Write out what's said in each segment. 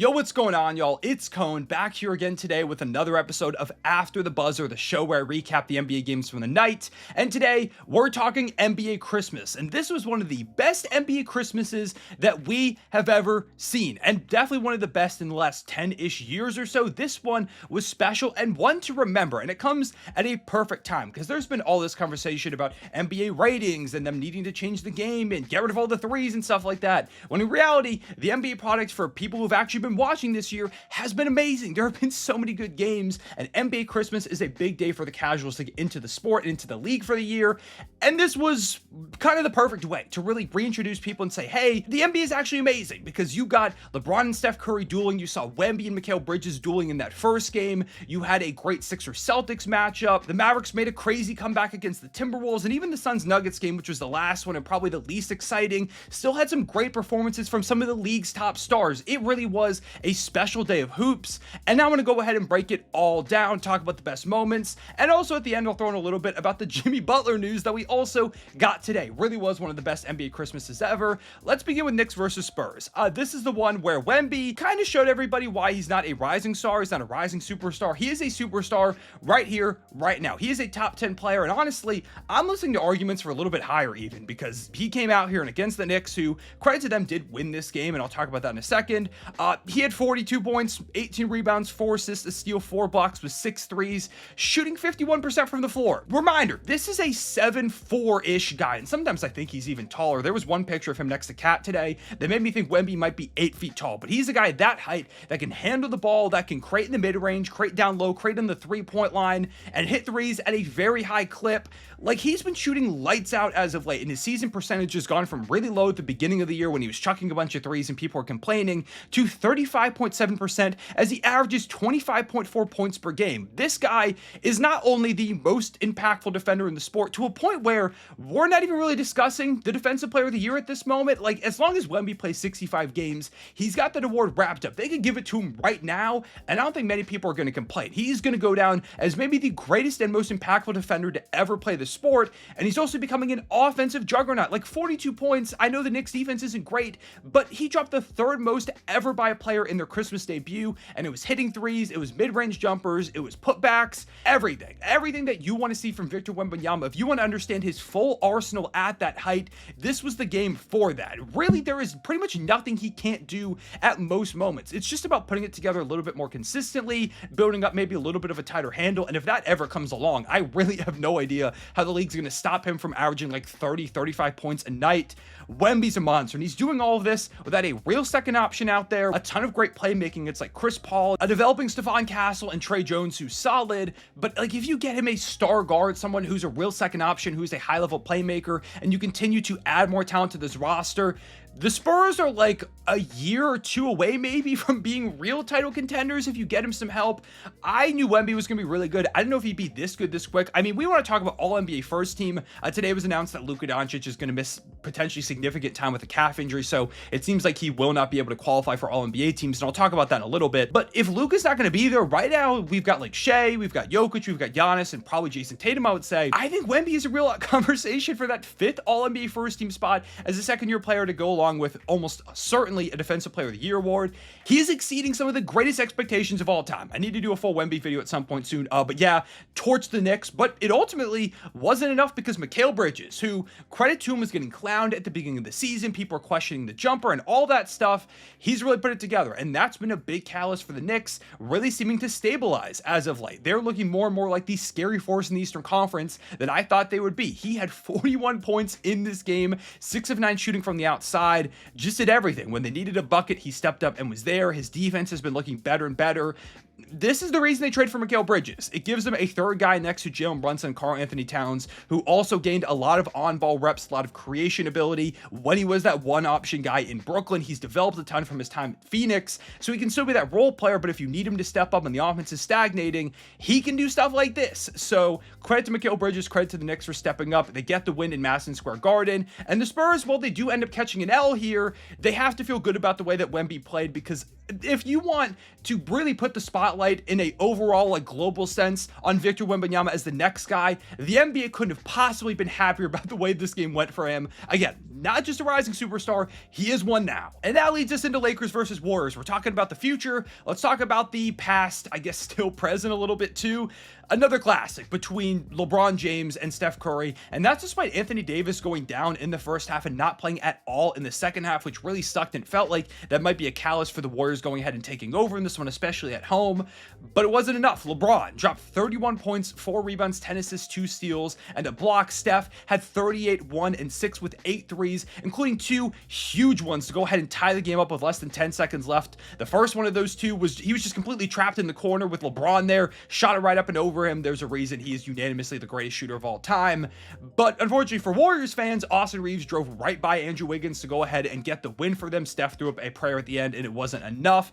Yo, what's going on, y'all? It's Cone back here again today with another episode of After the Buzzer, the show where I recap the NBA games from the night. And today, we're talking NBA Christmas. And this was one of the best NBA Christmases that we have ever seen. And definitely one of the best in the last 10-ish years or so. This one was special and one to remember. And it comes at a perfect time because there's been all this conversation about NBA ratings and them needing to change the game and get rid of all the threes and stuff like that. When in reality, the NBA product for people who've actually been watching this year has been amazing. There have been so many good games, and NBA Christmas is a big day for the casuals to get into the sport and into the league for the year. And this was kind of the perfect way to really reintroduce people and say, hey, the NBA is actually amazing because you got LeBron and Steph Curry dueling. You saw Wemby and Mikal Bridges dueling in that first game. You had a great Sixers Celtics matchup. The Mavericks made a crazy comeback against the Timberwolves, and even the Suns Nuggets game, which was the last one and probably the least exciting, still had some great performances from some of the league's top stars. It really was a special day of hoops, and now I'm going to go ahead and break it all down, talk about the best moments, and also at the end I'll throw in a little bit about the Jimmy Butler news that we also got today. Really was one of the best NBA Christmases ever. Let's begin with Knicks versus Spurs. This is the one where Wemby kind of showed everybody why he's not a rising star, he's not a rising superstar. He is a superstar right here, right now. He is a top 10 player, and honestly, I'm listening to arguments for a little bit higher even, because he came out here and against the Knicks, who, credit to them, did win this game, and I'll talk about that in a second. He had 42 points, 18 rebounds, 4 assists, a steal, 4 blocks with 6 threes, shooting 51% from the floor. Reminder, this is a 7'4"-ish guy, and sometimes I think he's even taller. There was one picture of him next to Cat today that made me think Wemby might be 8 feet tall, but he's a guy that height that can handle the ball, that can create in the mid-range, create down low, create on the three-point line, and hit threes at a very high clip. Like, he's been shooting lights out as of late, and his season percentage has gone from really low at the beginning of the year when he was chucking a bunch of threes and people were complaining to 35.7% as he averages 25.4 points per game. This guy is not only the most impactful defender in the sport, to a point where we're not even really discussing the defensive player of the year at this moment. Like, as long as Wemby plays 65 games, he's got that award wrapped up. They could give it to him right now, and I don't think many people are going to complain. He's going to go down as maybe the greatest and most impactful defender to ever play the sport, and he's also becoming an offensive juggernaut. Like, 42 points. I know the Knicks defense isn't great, but he dropped the third most ever by a player in their Christmas debut, and it was hitting threes, it was mid-range jumpers, it was putbacks, everything that you want to see from Victor Wembanyama. If you want to understand his full arsenal at that height, this was the game for that. Really, there is pretty much nothing he can't do at most moments. It's just about putting it together a little bit more consistently, building up maybe a little bit of a tighter handle, and if that ever comes along, I really have no idea how the league's going to stop him from averaging like 35 points a night. Wemby's a monster, and he's doing all of this without a real second option out there, a ton of great playmaking. It's like Chris Paul, a developing Stephon Castle, and Trey Jones, who's solid, but like, if you get him a star guard, someone who's a real second option, who's a high-level playmaker, and you continue to add more talent to this roster, the Spurs are like a year or two away maybe from being real title contenders if you get him some help. I knew Wemby was going to be really good. I didn't know if he'd be this good this quick. I mean, we want to talk about all-NBA first team. Today it was announced that Luka Doncic is going to miss potentially significant time with a calf injury, so it seems like he will not be able to qualify for all-NBA teams, and I'll talk about that in a little bit. But if Luka's not going to be there right now, we've got like Shea, we've got Jokic, we've got Giannis, and probably Jason Tatum, I would say. I think Wemby is a real conversation for that 5th all-NBA first team spot as a second-year player to go along with almost certainly a Defensive Player of the Year award. He is exceeding some of the greatest expectations of all time. I need to do a full Wemby video at some point soon, but yeah, torched the Knicks, but it ultimately wasn't enough because Mikal Bridges, who, credit to him, was getting clowned at the beginning of the season, people are questioning the jumper and all that stuff, he's really put it together, and that's been a big catalyst for the Knicks, really seeming to stabilize as of late. They're looking more and more like the scary force in the Eastern Conference that I thought they would be. He had 41 points in this game, 6 of 9 shooting from the outside, just did everything. When they needed a bucket, he stepped up and was there. His defense has been looking better and better. This is the reason they trade for Mikal Bridges. It gives them a third guy next to Jalen Brunson and Karl Anthony Towns, who also gained a lot of on-ball reps, a lot of creation ability. When he was that one-option guy in Brooklyn, he's developed a ton from his time at Phoenix, so he can still be that role player, but if you need him to step up and the offense is stagnating, he can do stuff like this. So credit to Mikal Bridges, credit to the Knicks for stepping up. They get the win in Madison Square Garden, and the Spurs, well, they do end up catching an L here. They have to feel good about the way that Wemby played, because if you want to really put the spotlight in a overall, like, global sense on Victor Wembanyama as the next guy, the NBA couldn't have possibly been happier about the way this game went for him. Again, not just a rising superstar, he is one now. And that leads us into Lakers versus Warriors. We're talking about the future. Let's talk about the past, I guess still present a little bit too. Another classic between LeBron James and Steph Curry, and that's despite Anthony Davis going down in the first half and not playing at all in the second half, which really sucked and felt like that might be a catalyst for the Warriors going ahead and taking over in this one, especially at home. But it wasn't enough. LeBron dropped 31 points, 4 rebounds, 10 assists, 2 steals, and a block. Steph had 38, 1, and 6 with 8 threes, including 2 huge ones to go ahead and tie the game up with less than 10 seconds left. The first one of those 2 was he was just completely trapped in the corner with LeBron there, shot it right up and over him. There's a reason he is unanimously the greatest shooter of all time. But unfortunately for Warriors fans, Austin Reeves drove right by Andrew Wiggins to go ahead and get the win for them. Steph threw up a prayer at the end and it wasn't enough.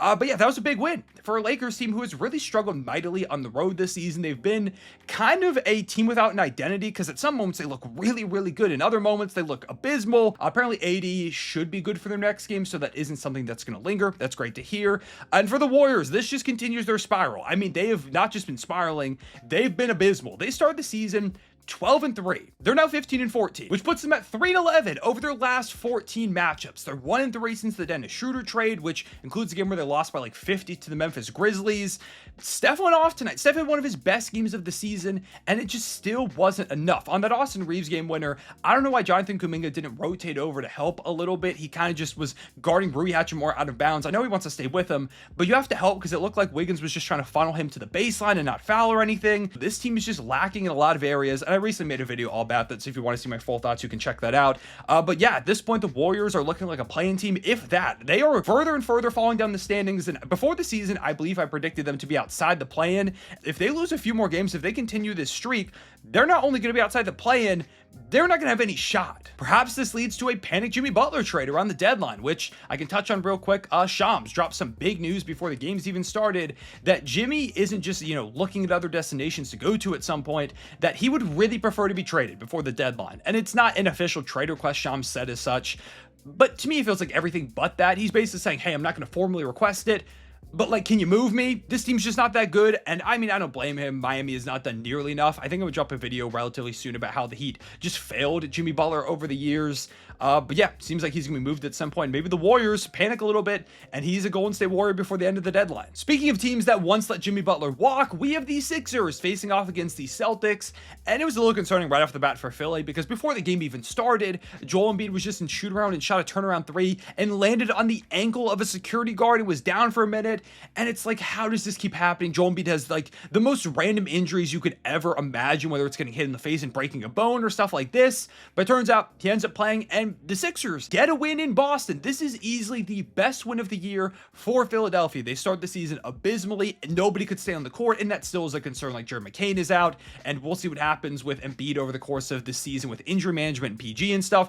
But yeah, that was a big win for a Lakers team who has really struggled mightily on the road this season. They've been kind of a team without an identity because at some moments they look really, really good. In other moments, they look abysmal. Apparently, AD should be good for their next game, so that isn't something that's going to linger. That's great to hear. And for the Warriors, this just continues their spiral. I mean, they have not just been spiraling, they've been abysmal. They started the season 12-3. They're now 15-14, which puts them at 3-11 over their last 14 matchups. They're 1-3 since the Dennis Schroeder trade, which includes a game where they lost by like 50 to the Memphis Grizzlies. Steph went off tonight. Steph had one of his best games of the season, and it just still wasn't enough. On that Austin Reeves game winner, I don't know why Jonathan Kuminga didn't rotate over to help a little bit. He kind of just was guarding Rui Hachimura out of bounds. I know he wants to stay with him, but you have to help because it looked like Wiggins was just trying to funnel him to the baseline and not foul or anything. This team is just lacking in a lot of areas, and I recently made a video all about that, so if you want to see my full thoughts, you can check that out. But yeah, at this point, the Warriors are looking like a play-in team, if that. They are further and further falling down the standings, and before the season, I believe I predicted them to be outside the play-in. If they lose a few more games, if they continue this streak, they're not only going to be outside the play-in, they're not going to have any shot. Perhaps this leads to a panic Jimmy Butler trade around the deadline, which I can touch on real quick. Shams dropped some big news before the games even started that Jimmy isn't just, looking at other destinations to go to at some point, that he would really prefer to be traded before the deadline. And it's not an official trade request, Shams said as such, but to me it feels like everything but that. He's basically saying, hey, I'm not going to formally request it, but like, can you move me? This team's just not that good. And I mean, I don't blame him. Miami has not done nearly enough. I think I would drop a video relatively soon about how the Heat just failed Jimmy Butler over the years. But yeah, seems like he's going to be moved at some point. Maybe the Warriors panic a little bit and he's a Golden State Warrior before the end of the deadline. Speaking of teams that once let Jimmy Butler walk, we have the Sixers facing off against the Celtics. And it was a little concerning right off the bat for Philly because before the game even started, Joel Embiid was just in shoot around and shot a turnaround 3 and landed on the ankle of a security guard and was down for a minute. And it's like, how does this keep happening? Joel Embiid has like the most random injuries you could ever imagine, whether it's getting hit in the face and breaking a bone or stuff like this. But it turns out he ends up playing and the Sixers get a win in Boston. This is easily the best win of the year for Philadelphia. They start the season abysmally. Nobody could stay on the court, and that still is a concern. Like Jared McCain is out, and we'll see what happens with Embiid over the course of the season with injury management and PG and stuff.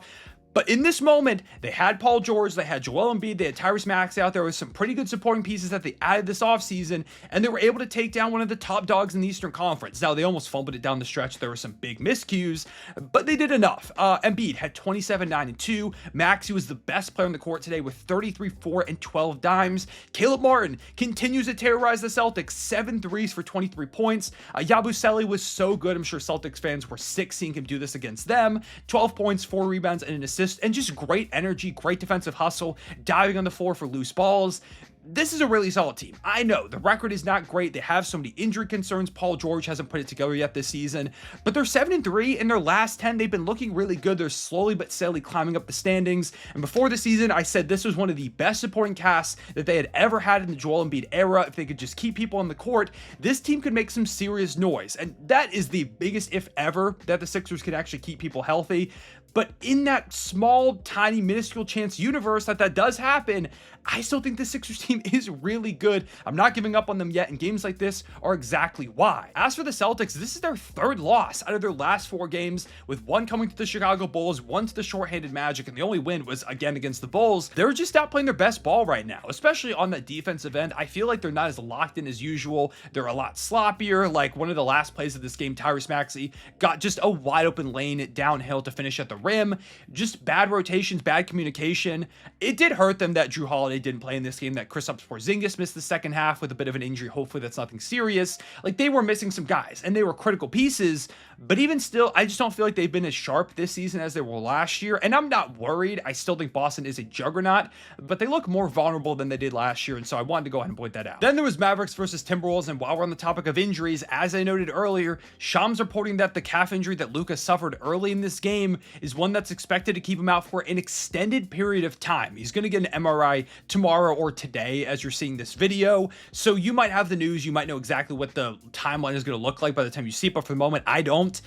But in this moment, they had Paul George, they had Joel Embiid, they had Tyrese Maxey out there with some pretty good supporting pieces that they added this offseason, and they were able to take down one of the top dogs in the Eastern Conference. Now, they almost fumbled it down the stretch. There were some big miscues, but they did enough. Embiid had 27, 9, and 2. Maxey was the best player on the court today with 33, 4, and 12 dimes. Caleb Martin continues to terrorize the Celtics, 7 threes for 23 points. Yabusele was so good. I'm sure Celtics fans were sick seeing him do this against them. 12 points, 4 rebounds, and an assist. And just great energy, great defensive hustle, diving on the floor for loose balls. This is a really solid team. I know the record is not great. They have so many injury concerns. Paul George hasn't put it together yet this season, but they're 7-3 in their last 10. They've been looking really good. They're slowly but steadily climbing up the standings. And before the season, I said this was one of the best supporting casts that they had ever had in the Joel Embiid era. If they could just keep people on the court, this team could make some serious noise. And that is the biggest if ever that the Sixers could actually keep people healthy. But in that small, tiny, minuscule chance universe that does happen, I still think the Sixers team is really good. I'm not giving up on them yet, and games like this are exactly why. As for the Celtics, this is their third loss out of their last 4 games, with one coming to the Chicago Bulls, one to the shorthanded Magic, and the only win was again against the Bulls. They're just not playing their best ball right now, especially on that defensive end. I feel like they're not as locked in as usual. They're a lot sloppier. Like one of the last plays of this game, Tyrese Maxey got just a wide open lane downhill to finish at the rim. Just bad rotations, bad communication. It did hurt them that Drew Holiday didn't play in this game, that Kristaps Porzingis missed the second half with a bit of an injury. Hopefully that's nothing serious. Like, they were missing some guys, and they were critical pieces, but even still, I just don't feel like they've been as sharp this season as they were last year, and I'm not worried. I still think Boston is a juggernaut, but they look more vulnerable than they did last year, and so I wanted to go ahead and point that out. Then there was Mavericks versus Timberwolves, and while we're on the topic of injuries, as I noted earlier, Shams reporting that the calf injury that Luka suffered early in this game is one that's expected to keep him out for an extended period of time. He's going to get an MRI tomorrow or today as you're seeing this video, so you might have the news, you might know exactly what the timeline is going to look like by the time you see it, but for the moment, I don't.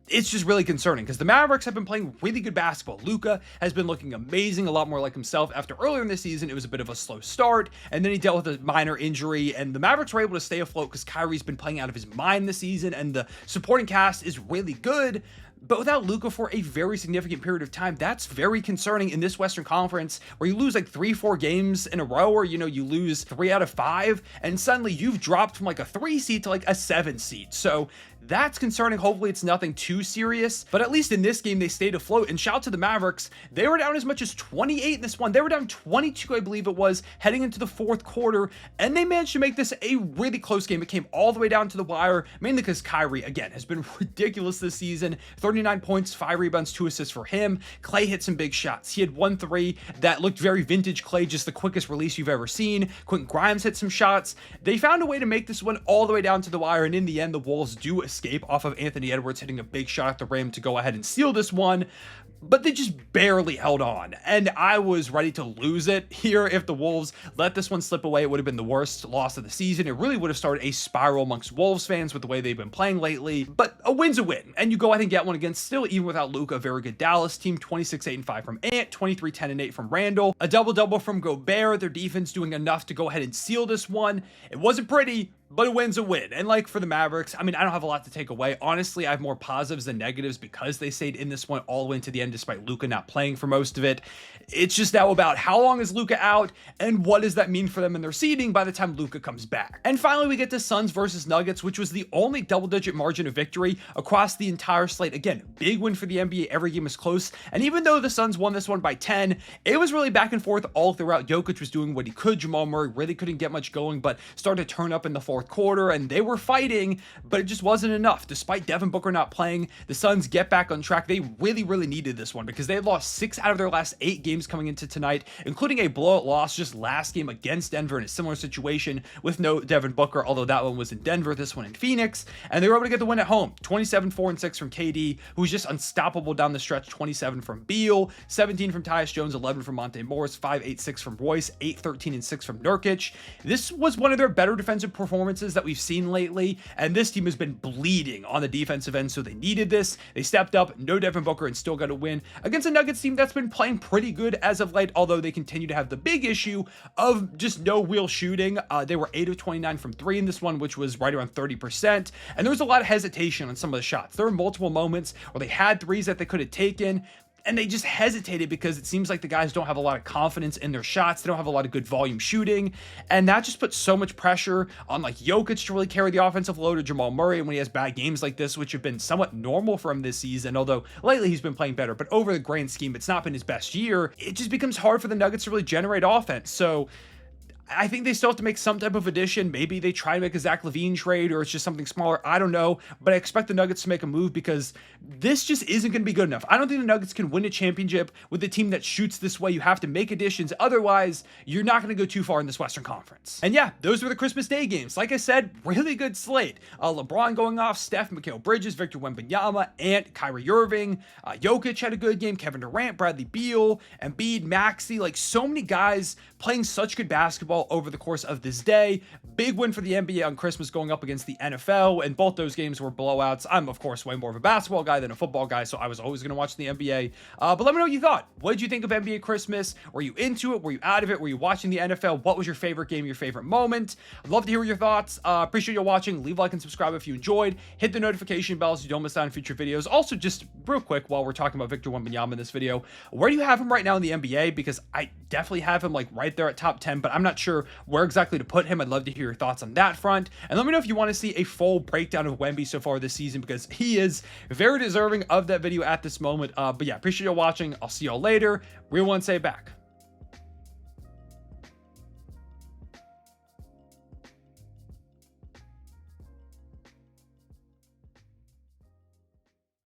It's just really concerning because the Mavericks have been playing really good basketball. Luka has been looking amazing, a lot more like himself. After earlier in the season, it was a bit of a slow start, and then he dealt with a minor injury, and the Mavericks were able to stay afloat because Kyrie's been playing out of his mind this season, and the supporting cast is really good. But without Luka for a very significant period of time, that's very concerning in this Western Conference where you lose like 3-4 games in a row, or, you know, you lose 3 out of 5, and suddenly you've dropped from like a 3 seed to like a 7 seed. So that's concerning. Hopefully it's nothing too serious, but at least in this game, they stayed afloat. And shout out to the Mavericks. They were down as much as 28 in this one. They were down 22, I believe it was, heading into the fourth quarter, and they managed to make this a really close game. It came all the way down to the wire, mainly because Kyrie, again, has been ridiculous this season. 39 points, 5 rebounds, 2 assists for him. Klay hit some big shots. He had 1 3 that looked very vintage Klay, just the quickest release you've ever seen. Quentin Grimes hit some shots. They found a way to make this one all the way down to the wire, and in the end, the Wolves do escape off of Anthony Edwards hitting a big shot at the rim to go ahead and seal this one, but they just barely held on, and I was ready to lose it here. If the Wolves let this one slip away, it would have been the worst loss of the season. It really would have started a spiral amongst Wolves fans with the way they've been playing lately, but a win's a win, and you go ahead and get one against, still, even without Luka, a very good Dallas team. 26-8-5 from Ant, 23-10-8 from Randall, a double-double from Gobert. Their defense doing enough to go ahead and seal this one. It wasn't pretty, but a win's a win. And like for the Mavericks, I mean, I don't have a lot to take away. Honestly, I have more positives than negatives because they stayed in this one all the way to the end despite Luka not playing for most of it. It's just now about how long is Luka out and what does that mean for them in their seeding by the time Luka comes back. And finally, we get to Suns versus Nuggets, which was the only double-digit margin of victory across the entire slate. Again, big win for the NBA. Every game is close. And even though the Suns won this one by 10, it was really back and forth all throughout. Jokic was doing what he could. Jamal Murray really couldn't get much going, but started to turn up in the fourth quarter, and they were fighting, but it just wasn't enough. Despite Devin Booker not playing, the Suns get back on track. They really needed this one because they had lost 6 out of their last 8 games coming into tonight, including a blowout loss just last game against Denver in a similar situation with no Devin Booker, although that one was in Denver, this one in Phoenix, and they were able to get the win at home. 27-4-6 from KD, who was just unstoppable down the stretch. 27 from Beal, 17 from Tyus Jones, 11 from Monte Morris, 5-8-6 from Royce, 8-13-6 from Nurkic. This was one of their better defensive performances that we've seen lately, and this team has been bleeding on the defensive end, so they needed this. They stepped up, no Devin Booker, and still got a win against a Nuggets team that's been playing pretty good as of late, although they continue to have the big issue of just no real shooting. They were 8 of 29 from 3 in this one, which was right around 30%, and there was a lot of hesitation on some of the shots. There were multiple moments where they had threes that they could have taken, and they just hesitated because it seems like the guys don't have a lot of confidence in their shots. They don't have a lot of good volume shooting, and that just puts so much pressure on like Jokic to really carry the offensive load, or Jamal Murray when he has bad games like this, which have been somewhat normal for him this season, although lately he's been playing better. But over the grand scheme, it's not been his best year. It just becomes hard for the Nuggets to really generate offense. So I think they still have to make some type of addition. Maybe they try to make a Zach LaVine trade, or it's just something smaller. I don't know, but I expect the Nuggets to make a move because this just isn't going to be good enough. I don't think the Nuggets can win a championship with a team that shoots this way. You have to make additions. Otherwise, you're not going to go too far in this Western Conference. And yeah, those were the Christmas Day games. Like I said, really good slate. LeBron going off, Steph, Mikal Bridges, Victor Wembanyama, Ant, Kyrie Irving, Jokic had a good game, Kevin Durant, Bradley Beal, Embiid, Maxey, like so many guys playing such good basketball over the course of this day. Big win for the NBA on Christmas going up against the NFL, and both those games were blowouts. I'm, of course, way more of a basketball guy than a football guy, so I was always going to watch the NBA. But let me know what you thought. What did you think of NBA Christmas? Were you into it? Were you out of it? Were you watching the NFL? What was your favorite game, your favorite moment? I'd love to hear your thoughts. Appreciate you watching. Leave a like and subscribe if you enjoyed. Hit the notification bell so you don't miss out on future videos. Also, just real quick, while we're talking about Victor Wembanyama in this video, where do you have him right now in the NBA? Because I definitely have him like right right there at top 10, but I'm not sure where exactly to put him. I'd love to hear your thoughts on that front. And let me know if you want to see a full breakdown of Wemby so far this season, because he is very deserving of that video at this moment. But yeah, appreciate you watching. I'll see y'all later. Real one, say back.